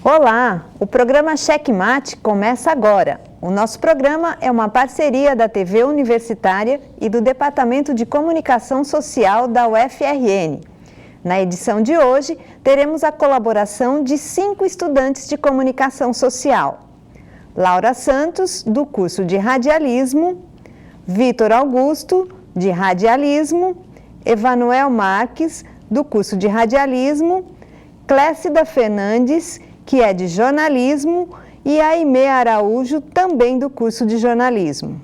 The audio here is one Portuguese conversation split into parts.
Olá, o programa Checkmate começa agora. O nosso programa é uma parceria da TV Universitária e do Departamento de Comunicação Social da UFRN. Na edição de hoje, teremos a colaboração de 5 estudantes de comunicação social. Laura Santos, do curso de Radialismo, Vitor Augusto, de Radialismo, Evanuel Marques, do curso de Radialismo, Clécida Fernandes, que é de Jornalismo, e Aimee Araújo, também do curso de Jornalismo.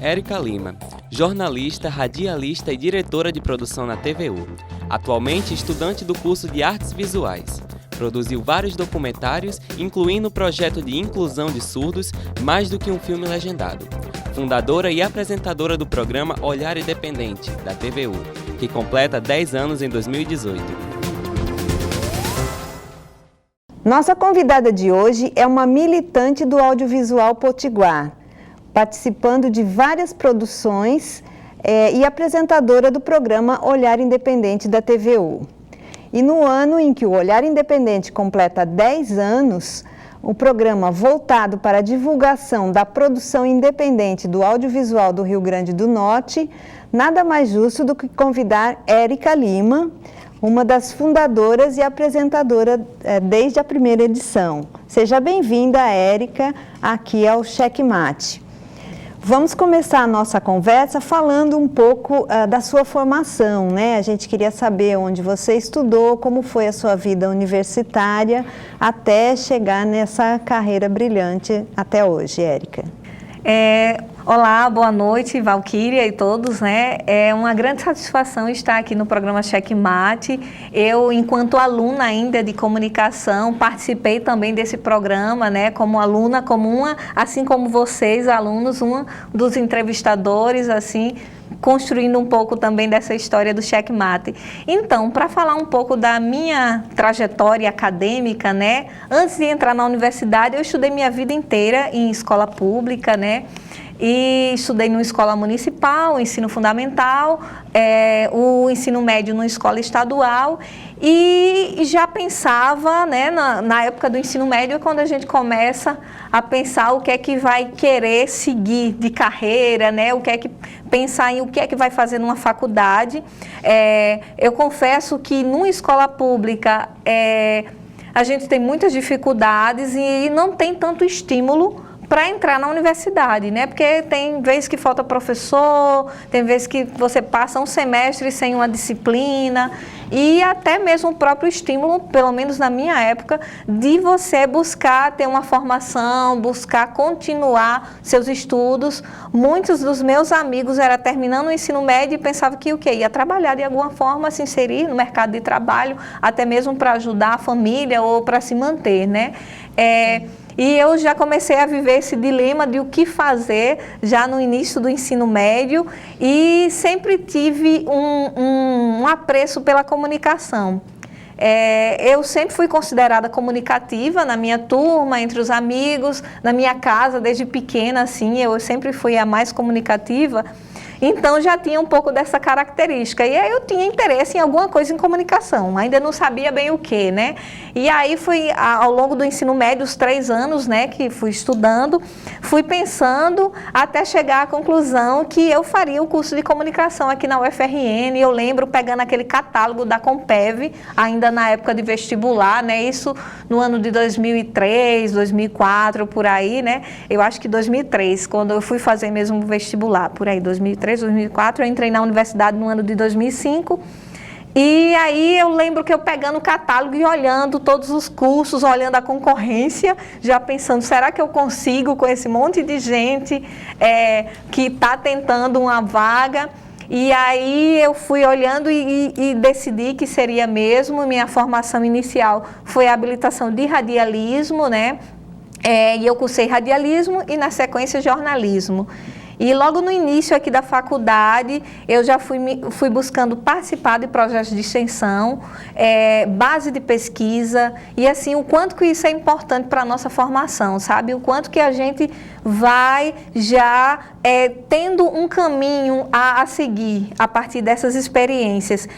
Érica Lima, jornalista, radialista e diretora de produção na TVU. Atualmente estudante do curso de Artes Visuais. Produziu vários documentários, incluindo o projeto de inclusão de surdos, Mais do que um filme legendado. Fundadora e apresentadora do programa Olhar Independente, da TVU, que completa 10 anos em 2018. Nossa convidada de hoje é uma militante do audiovisual potiguar, participando de várias produções e apresentadora do programa Olhar Independente da TVU. E no ano em que o Olhar Independente completa 10 anos, o programa voltado para a divulgação da produção independente do audiovisual do Rio Grande do Norte, nada mais justo do que convidar Érica Lima, uma das fundadoras e apresentadora desde a primeira edição. Seja bem-vinda, Érica, aqui ao Checkmate. Vamos começar a nossa conversa falando um pouco da sua formação, né? A gente queria saber onde você estudou, como foi a sua vida universitária, até chegar nessa carreira brilhante até hoje, Érica. Olá, boa noite, Valquíria e todos, né? É uma grande satisfação estar aqui no programa Checkmate. Eu, enquanto aluna ainda de comunicação, participei também desse programa, né? Como aluna, assim como vocês, alunos, um dos entrevistadores, assim, construindo um pouco também dessa história do Checkmate. Então, para falar um pouco da minha trajetória acadêmica, né? Antes de entrar na universidade, eu estudei minha vida inteira em escola pública, né? E estudei numa escola municipal, ensino fundamental, o ensino médio numa escola estadual e já pensava, né, na época do ensino médio, quando a gente começa a pensar o que é que vai querer seguir de carreira, né, pensar em o que é que vai fazer numa faculdade. Eu confesso que numa escola pública a gente tem muitas dificuldades e não tem tanto estímulo para entrar na universidade, né? Porque tem vezes que falta professor, tem vezes que você passa um semestre sem uma disciplina e até mesmo o próprio estímulo, pelo menos na minha época, de você buscar ter uma formação, buscar continuar seus estudos. Muitos dos meus amigos eram terminando o ensino médio e pensavam que o quê? Ia trabalhar de alguma forma, se inserir no mercado de trabalho, até mesmo para ajudar a família ou para se manter, né? E eu já comecei a viver esse dilema de o que fazer já no início do ensino médio e sempre tive um apreço pela comunicação. Eu sempre fui considerada comunicativa na minha turma, entre os amigos, na minha casa, desde pequena, assim, eu sempre fui a mais comunicativa. Então, já tinha um pouco dessa característica. E aí eu tinha interesse em alguma coisa em comunicação, ainda não sabia bem o que, né? E aí fui, ao longo do ensino médio, os 3 anos, né, que fui estudando, fui pensando até chegar à conclusão que eu faria o curso de comunicação aqui na UFRN. Eu lembro pegando aquele catálogo da Compev, ainda na época de vestibular, né? Isso no ano de 2003, 2004, por aí, né? Eu acho que 2003, quando eu fui fazer mesmo vestibular, por aí, 2003, 2004, eu entrei na universidade no ano de 2005 e aí eu lembro que eu pegando o catálogo e olhando todos os cursos, olhando a concorrência, já pensando, será que eu consigo com esse monte de gente que está tentando uma vaga? E aí eu fui olhando e decidi que seria mesmo. Minha formação inicial foi a habilitação de radialismo, né? E eu cursei radialismo e na sequência jornalismo. E logo no início aqui da faculdade, eu já fui buscando participar de projetos de extensão, base de pesquisa, e assim, o quanto que isso é importante para a nossa formação, sabe? O quanto que a gente vai já tendo um caminho a seguir a partir dessas experiências.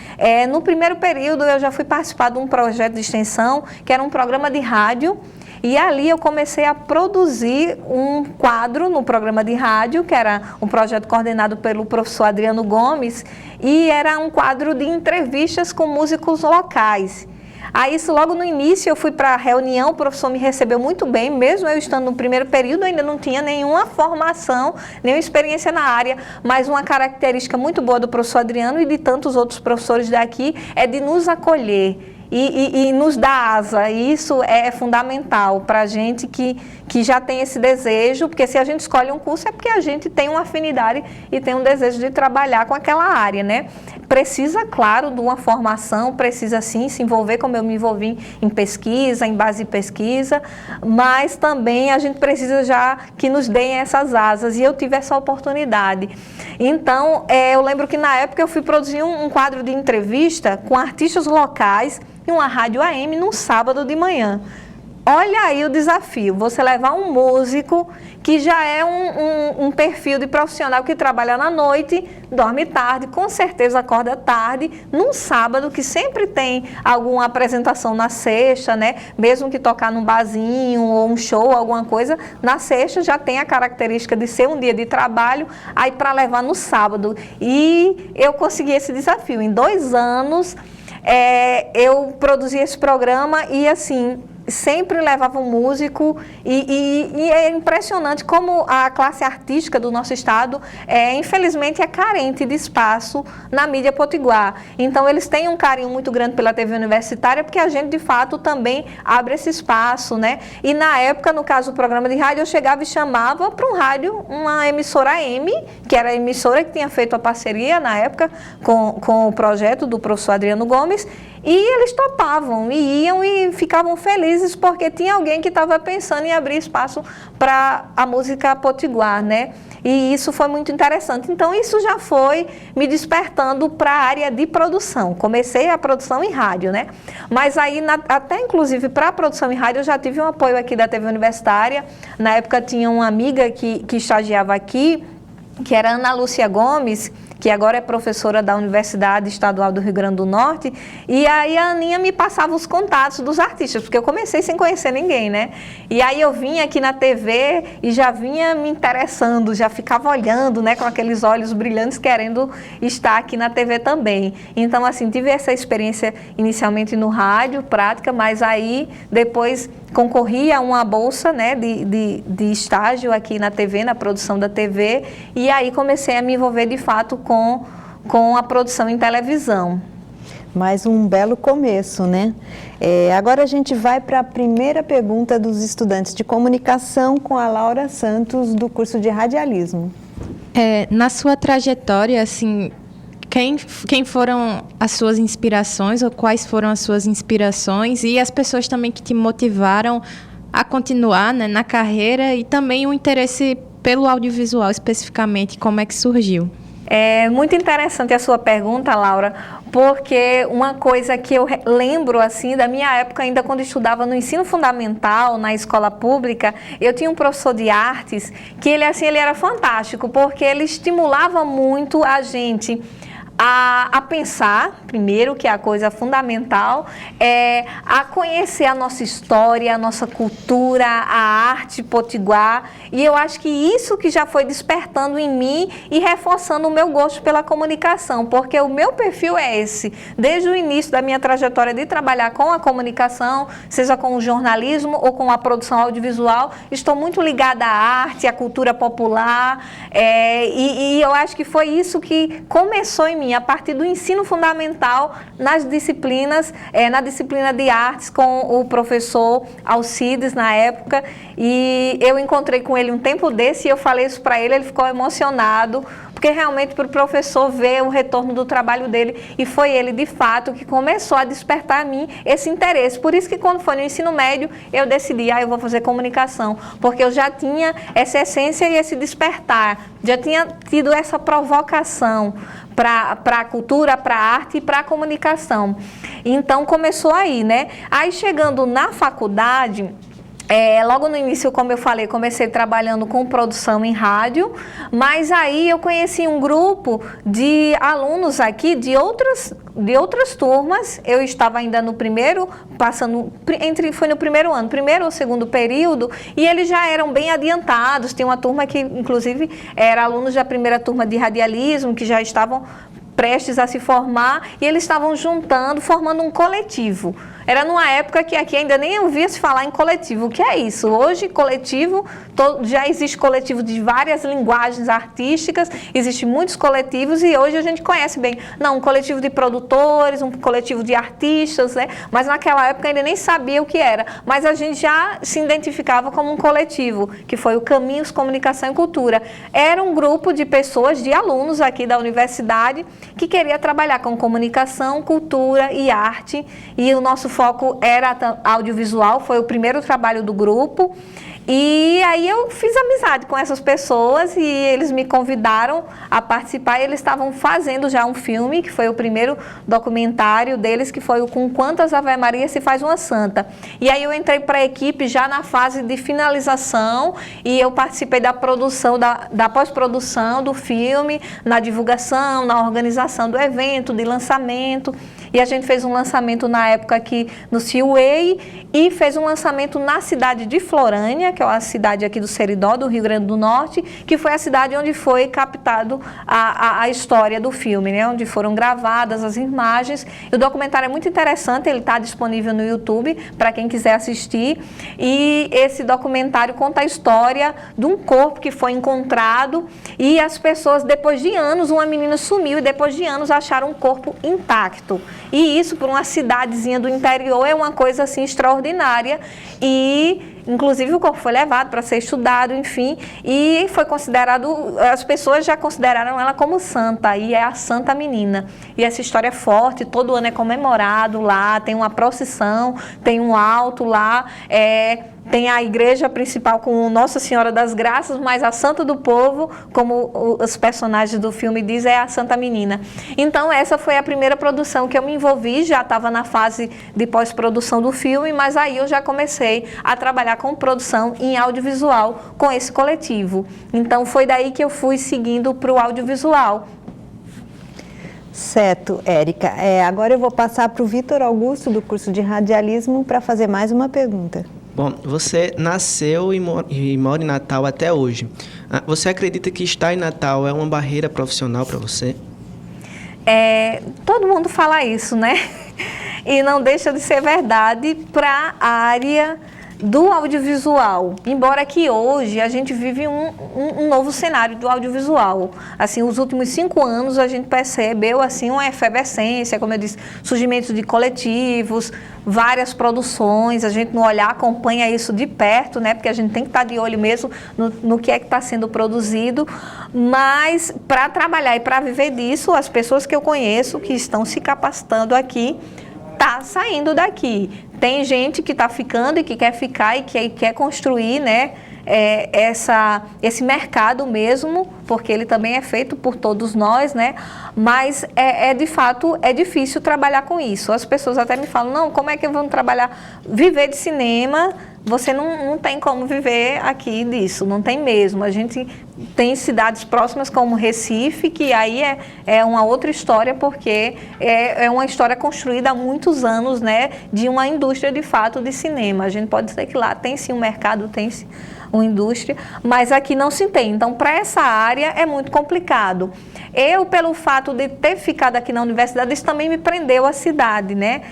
No primeiro período, eu já fui participar de um projeto de extensão, que era um programa de rádio, e ali eu comecei a produzir um quadro no programa de rádio, que era um projeto coordenado pelo professor Adriano Gomes, e era um quadro de entrevistas com músicos locais. Aí, isso logo no início, eu fui para a reunião, o professor me recebeu muito bem, mesmo eu estando no primeiro período, ainda não tinha nenhuma formação, nenhuma experiência na área, mas uma característica muito boa do professor Adriano e de tantos outros professores daqui é de nos acolher. E nos dá asa, e isso é fundamental para a gente que já tem esse desejo, porque se a gente escolhe um curso é porque a gente tem uma afinidade e tem um desejo de trabalhar com aquela área, né? Precisa, claro, de uma formação, precisa sim se envolver, como eu me envolvi em pesquisa, em base de pesquisa, mas também a gente precisa já que nos deem essas asas, e eu tive essa oportunidade. Então, eu lembro que na época eu fui produzir um quadro de entrevista com artistas locais em uma rádio AM num sábado de manhã. Olha aí o desafio, você levar um músico que já é um perfil de profissional que trabalha na noite, dorme tarde, com certeza acorda tarde, num sábado que sempre tem alguma apresentação na sexta, né? Mesmo que tocar num barzinho ou um show, alguma coisa, na sexta já tem a característica de ser um dia de trabalho, aí para levar no sábado. E eu consegui esse desafio. Em 2 anos, eu produzi esse programa e assim, sempre levava um músico e é impressionante como a classe artística do nosso estado, infelizmente, é carente de espaço na mídia potiguar. Então, eles têm um carinho muito grande pela TV universitária, porque a gente, de fato, também abre esse espaço, né? E na época, no caso do programa de rádio, eu chegava e chamava para um rádio, uma emissora AM, que era a emissora que tinha feito a parceria, na época, com o projeto do professor Adriano Gomes, e eles topavam, e iam e ficavam felizes, porque tinha alguém que estava pensando em abrir espaço para a música potiguar, né? E isso foi muito interessante. Então, isso já foi me despertando para a área de produção. Comecei a produção em rádio, né? Mas aí, até inclusive para a produção em rádio, eu já tive um apoio aqui da TV Universitária. Na época, tinha uma amiga que estagiava aqui, que era Ana Lúcia Gomes, que agora é professora da Universidade Estadual do Rio Grande do Norte, e aí a Aninha me passava os contatos dos artistas, porque eu comecei sem conhecer ninguém, né? E aí eu vinha aqui na TV e já vinha me interessando, já ficava olhando, né, com aqueles olhos brilhantes, querendo estar aqui na TV também. Então, assim, tive essa experiência inicialmente no rádio, prática, mas aí depois concorri a uma bolsa, né, de estágio aqui na TV, na produção da TV, e aí comecei a me envolver de fato com a produção em televisão. Mais um belo começo, né? Agora a gente vai para a primeira pergunta dos estudantes de comunicação com a Laura Santos, do curso de radialismo. Na sua trajetória, assim, quem foram as suas inspirações ou quais foram as suas inspirações e as pessoas também que te motivaram a continuar, né, na carreira, e também o interesse pelo audiovisual especificamente, como é que surgiu? É muito interessante a sua pergunta, Laura, porque uma coisa que eu lembro assim da minha época, ainda quando estudava no ensino fundamental, na escola pública, eu tinha um professor de artes que ele era fantástico, porque ele estimulava muito a gente a pensar, primeiro, que é a coisa fundamental, a conhecer a nossa história, a nossa cultura, a arte potiguar, e eu acho que isso que já foi despertando em mim e reforçando o meu gosto pela comunicação, porque o meu perfil é esse, desde o início da minha trajetória de trabalhar com a comunicação, seja com o jornalismo ou com a produção audiovisual, estou muito ligada à arte, à cultura popular, e eu acho que foi isso que começou em mim, a partir do ensino fundamental, nas disciplinas, na disciplina de artes com o professor Alcides na época, e eu encontrei com ele um tempo desse e eu falei isso para ele, ele ficou emocionado, porque realmente para o professor ver o retorno do trabalho dele, e foi ele de fato que começou a despertar em mim esse interesse. Por isso que quando foi no ensino médio eu decidi, eu vou fazer comunicação, porque eu já tinha essa essência e esse despertar, já tinha tido essa provocação para a cultura, para a arte e para a comunicação. Então começou aí, né? Aí chegando na faculdade, Logo no início, como eu falei, comecei trabalhando com produção em rádio, mas aí eu conheci um grupo de alunos aqui de outras turmas. Eu estava ainda no primeiro, foi no primeiro ano, primeiro ou segundo período, e eles já eram bem adiantados. Tem uma turma que, inclusive, era alunos da primeira turma de radialismo, que já estavam prestes a se formar, e eles estavam formando um coletivo. Era numa época que aqui ainda nem ouvia se falar em coletivo. O que é isso? Hoje, coletivo, já existe coletivo de várias linguagens artísticas, existem muitos coletivos e hoje a gente conhece bem. Não, um coletivo de produtores, um coletivo de artistas, né? Mas naquela época ainda nem sabia o que era. Mas a gente já se identificava como um coletivo, que foi o Caminhos Comunicação e Cultura. Era um grupo de pessoas, de alunos aqui da universidade, que queria trabalhar com comunicação, cultura e arte. E o nosso foco era audiovisual, foi o primeiro trabalho do grupo. E aí eu fiz amizade com essas pessoas e eles me convidaram a participar. Eles estavam fazendo já um filme, que foi o primeiro documentário deles, que foi o Com Quantas Ave Maria se Faz uma Santa. E aí eu entrei para a equipe já na fase de finalização e eu participei da produção, da pós-produção do filme, na divulgação, na organização do evento, de lançamento. E a gente fez um lançamento na época aqui no Seaway e fez um lançamento na cidade de Florânia, que é uma cidade aqui do Seridó, do Rio Grande do Norte, que foi a cidade onde foi captado a história do filme, né? Onde foram gravadas as imagens. E o documentário é muito interessante, ele está disponível no YouTube para quem quiser assistir. E esse documentário conta a história de um corpo que foi encontrado e as pessoas, depois de anos, uma menina sumiu e depois de anos acharam um corpo intacto. E isso, para uma cidadezinha do interior, é uma coisa assim extraordinária. E inclusive o corpo foi levado para ser estudado, enfim, e foi considerado, as pessoas já consideraram ela como santa, e é a Santa Menina. E essa história é forte, todo ano é comemorado lá, tem uma procissão, tem um alto lá, tem a igreja principal com Nossa Senhora das Graças, mas a Santa do Povo, como os personagens do filme dizem, é a Santa Menina. Então essa foi a primeira produção que eu me envolvi, já estava na fase de pós-produção do filme, mas aí eu já comecei a trabalhar com produção em audiovisual com esse coletivo. Então foi daí que eu fui seguindo para o audiovisual. Certo, Érica. Agora eu vou passar para o Vitor Augusto, do curso de radialismo, para fazer mais uma pergunta. Bom, você nasceu e mora em Natal até hoje. Você acredita que estar em Natal é uma barreira profissional para você? Todo mundo fala isso, né? E não deixa de ser verdade para a área do audiovisual, embora que hoje a gente vive um novo cenário do audiovisual. Assim, os últimos 5 anos a gente percebeu assim uma efervescência, como eu disse, surgimento de coletivos, várias produções, a gente no Olhar acompanha isso de perto, né? Porque a gente tem que estar de olho mesmo no que é que está sendo produzido, mas para trabalhar e para viver disso, as pessoas que eu conheço que estão se capacitando aqui, tá saindo daqui. Tem gente que está ficando e que quer ficar e que quer construir, né, esse mercado mesmo, porque ele também é feito por todos nós, né? Mas de fato é difícil trabalhar com isso. As pessoas até me falam, não, como é que vamos trabalhar, viver de cinema? Você não tem como viver aqui disso, não tem mesmo. A gente tem cidades próximas como Recife, que aí é uma outra história, porque é uma história construída há muitos anos, né, de uma indústria de fato de cinema. A gente pode dizer que lá tem sim um mercado, tem sim uma indústria, mas aqui não se tem. Então, para essa área é muito complicado. Eu, pelo fato de ter ficado aqui na universidade, isso também me prendeu à cidade, né?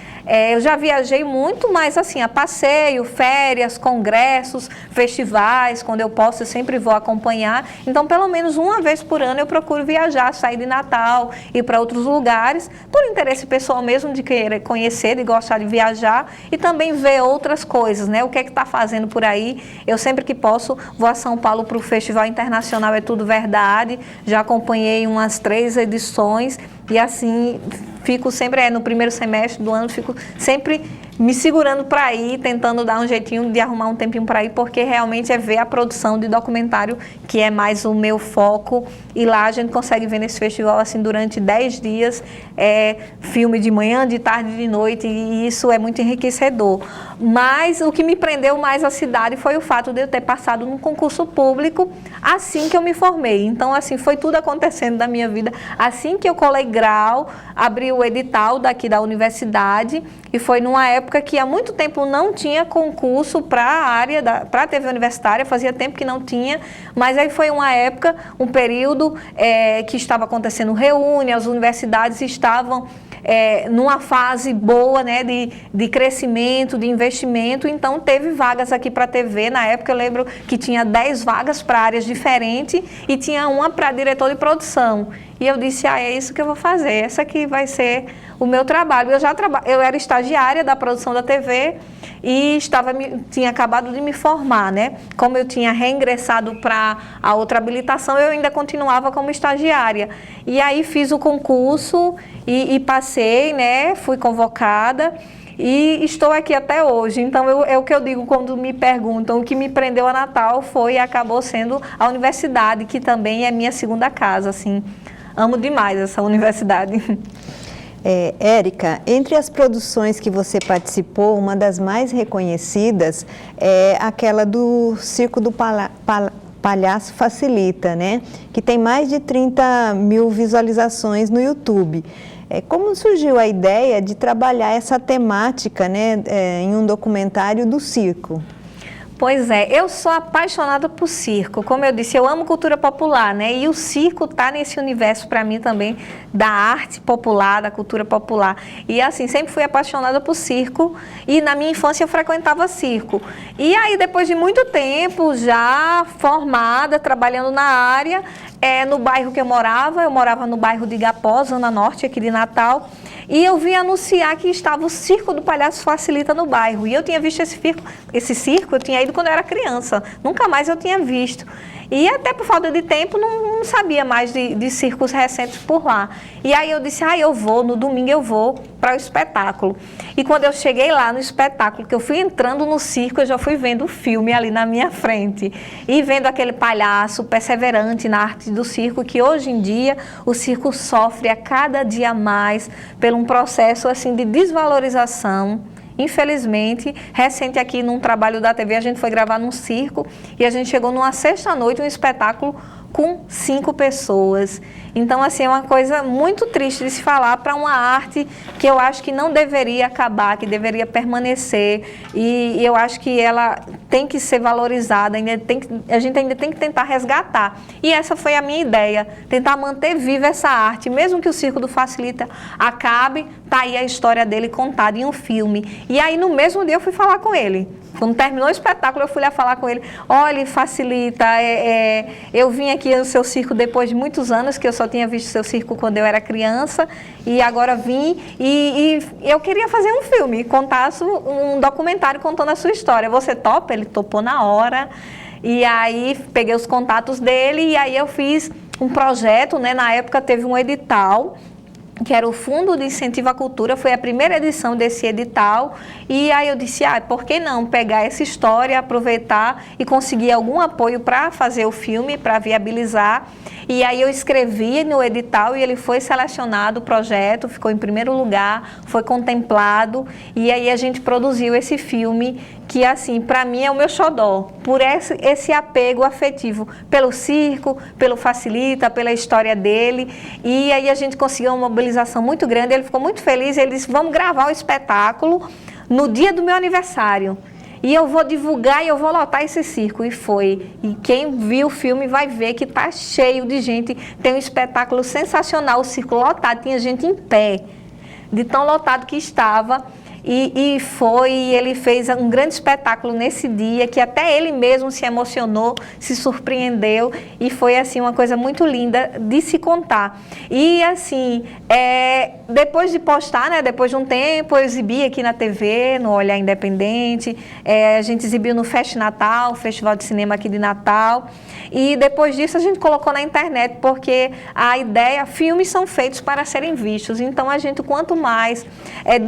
Eu já viajei muito, mas assim, a passeio, férias, congressos, festivais, quando eu posso, eu sempre vou acompanhar. Então, pelo menos uma vez por ano eu procuro viajar, sair de Natal, ir para outros lugares, por interesse pessoal mesmo de querer conhecer, de gostar de viajar e também ver outras coisas, né? O que é que está fazendo por aí. Eu sempre que posso vou a São Paulo para o Festival Internacional É Tudo Verdade, já acompanhei umas 3 edições e assim fico sempre, no primeiro semestre do ano, fico sempre me segurando para ir, tentando dar um jeitinho de arrumar um tempinho para ir, porque realmente é ver a produção de documentário que é mais o meu foco, e lá a gente consegue ver nesse festival assim durante 10 dias, filme de manhã, de tarde, de noite, e isso é muito enriquecedor. Mas o que me prendeu mais à cidade foi o fato de eu ter passado num concurso público assim que eu me formei. Então, assim, foi tudo acontecendo da minha vida. Assim que eu colei grau, abri o edital daqui da universidade, e foi numa época que há muito tempo não tinha concurso para a área, para a TV universitária, fazia tempo que não tinha, mas aí foi uma época, um período que estava acontecendo reúne, as universidades estavam numa fase boa, né, de crescimento, de investimento, então teve vagas aqui para a TV. Na época eu lembro que tinha 10 vagas para áreas diferentes e tinha uma para diretor de produção. E eu disse, é isso que eu vou fazer, essa aqui vai ser o meu trabalho. Eu era estagiária da produção da TV e tinha acabado de me formar, né? Como eu tinha reingressado para a outra habilitação, eu ainda continuava como estagiária. E aí fiz o concurso e passei, né? Fui convocada e estou aqui até hoje. Então, é o que eu digo quando me perguntam. O que me prendeu a Natal acabou sendo a universidade, que também é minha segunda casa, assim. Amo demais essa universidade. Érica, entre as produções que você participou, uma das mais reconhecidas é aquela do Circo do Palhaço Facilita, né? Que tem mais de 30 mil visualizações no YouTube. Como surgiu a ideia de trabalhar essa temática, né, em um documentário do circo? Pois é, eu sou apaixonada por circo. Como eu disse, eu amo cultura popular, né? E o circo está nesse universo para mim também da arte popular, da cultura popular. E assim, sempre fui apaixonada por circo e na minha infância eu frequentava circo. E aí, depois de muito tempo, já formada, trabalhando na área, no bairro que eu morava no bairro de Igapó, Zona Norte, aqui de Natal. E eu vi anunciar que estava o Circo do Palhaço Facilita no bairro. E eu tinha visto esse circo, eu tinha ido quando eu era criança. Nunca mais eu tinha visto. E até por falta de tempo, não sabia mais de circos recentes por lá. E aí eu disse, eu vou, no domingo eu vou para o espetáculo. E quando eu cheguei lá no espetáculo, que eu fui entrando no circo, eu já fui vendo o filme ali na minha frente. E vendo aquele palhaço perseverante na arte do circo, que hoje em dia o circo sofre a cada dia mais por um processo assim de desvalorização. Infelizmente, recente aqui num trabalho da TV, a gente foi gravar num circo e a gente chegou numa sexta-noite, um espetáculo com 5 pessoas. Então, assim, é uma coisa muito triste de se falar para uma arte que eu acho que não deveria acabar, que deveria permanecer, e eu acho que ela tem que ser valorizada, a gente ainda tem que tentar resgatar. E essa foi a minha ideia, tentar manter viva essa arte, mesmo que o Circo do Facilita acabe, tá aí a história dele contada em um filme. E aí, no mesmo dia, eu fui falar com ele. Quando terminou o espetáculo, eu fui lá falar com ele. Olha, Facilita, eu vim aqui no seu circo depois de muitos anos, que eu só tinha visto seu circo quando eu era criança, e agora vim e eu queria fazer um filme, contasse um documentário contando a sua história. Você topa? Ele topou na hora. E aí peguei os contatos dele e aí eu fiz um projeto, né? Na época teve um edital, que era o Fundo de Incentivo à Cultura, foi a primeira edição desse edital, e aí eu disse, por que não pegar essa história, aproveitar e conseguir algum apoio para fazer o filme, para viabilizar. E aí eu escrevi no edital e ele foi selecionado, o projeto ficou em primeiro lugar, foi contemplado, e aí a gente produziu esse filme, que assim, para mim é o meu xodó, por esse apego afetivo pelo circo, pelo Facilita, pela história dele. E aí a gente conseguiu uma mobilização muito grande, ele ficou muito feliz, ele disse, vamos gravar o espetáculo no dia do meu aniversário. E eu vou divulgar e eu vou lotar esse circo. E foi. E quem viu o filme vai ver que está cheio de gente. Tem um espetáculo sensacional, o circo lotado, tinha gente em pé, de tão lotado que estava. E ele fez um grande espetáculo nesse dia, que até ele mesmo se emocionou, se surpreendeu, e foi assim uma coisa muito linda de se contar. E assim, depois de postar, né, depois de um tempo, eu exibi aqui na TV, no Olhar Independente, a gente exibiu no Fest Natal, Festival de Cinema aqui de Natal, e depois disso a gente colocou na internet, porque a ideia, filmes são feitos para serem vistos, então a gente, quanto mais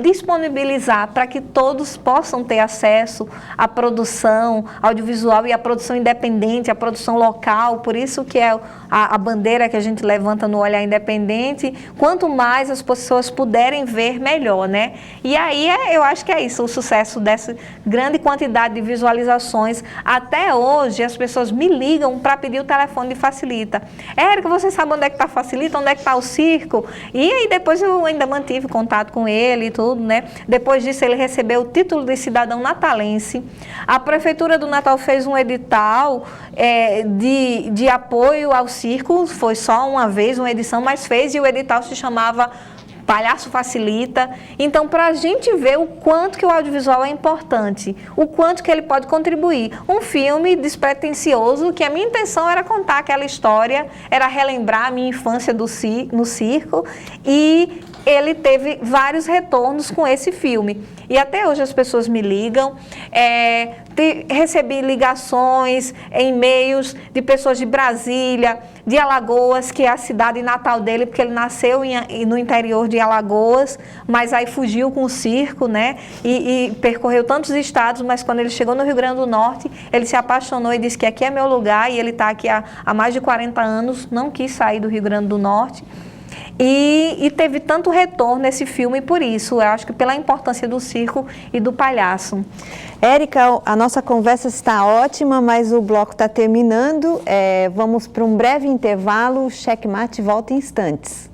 disponibilizar viabilizar para que todos possam ter acesso à produção audiovisual e à produção independente, à produção local. Por isso que é a bandeira que a gente levanta no Olhar Independente. Quanto mais as pessoas puderem ver, melhor, né? E aí eu acho que é isso, o sucesso dessa grande quantidade de visualizações. Até hoje as pessoas me ligam para pedir o telefone de Facilita. Érica, você sabe onde é que está Facilita? Onde é que está o circo? E aí depois eu ainda mantive contato com ele e tudo, né? Depois disso ele recebeu o título de cidadão natalense. A Prefeitura do Natal fez um edital de apoio ao circo, foi só uma vez, uma edição, mas fez, e o edital se chamava Palhaço Facilita. Então, para a gente ver o quanto que o audiovisual é importante, o quanto que ele pode contribuir. Um filme despretensioso, que a minha intenção era contar aquela história, era relembrar a minha infância no circo, e ele teve vários retornos com esse filme. E até hoje as pessoas me ligam, recebi ligações, e-mails de pessoas de Brasília, de Alagoas, que é a cidade natal dele, porque ele nasceu no interior de Alagoas, mas aí fugiu com o circo, né? E percorreu tantos estados, mas quando ele chegou no Rio Grande do Norte, ele se apaixonou e disse que aqui é meu lugar, e ele está aqui há mais de 40 anos, não quis sair do Rio Grande do Norte. E teve tanto retorno esse filme por isso, eu acho que pela importância do circo e do palhaço. Érica, a nossa conversa está ótima, mas o bloco está terminando. Vamos para um breve intervalo, o Checkmate volta em instantes.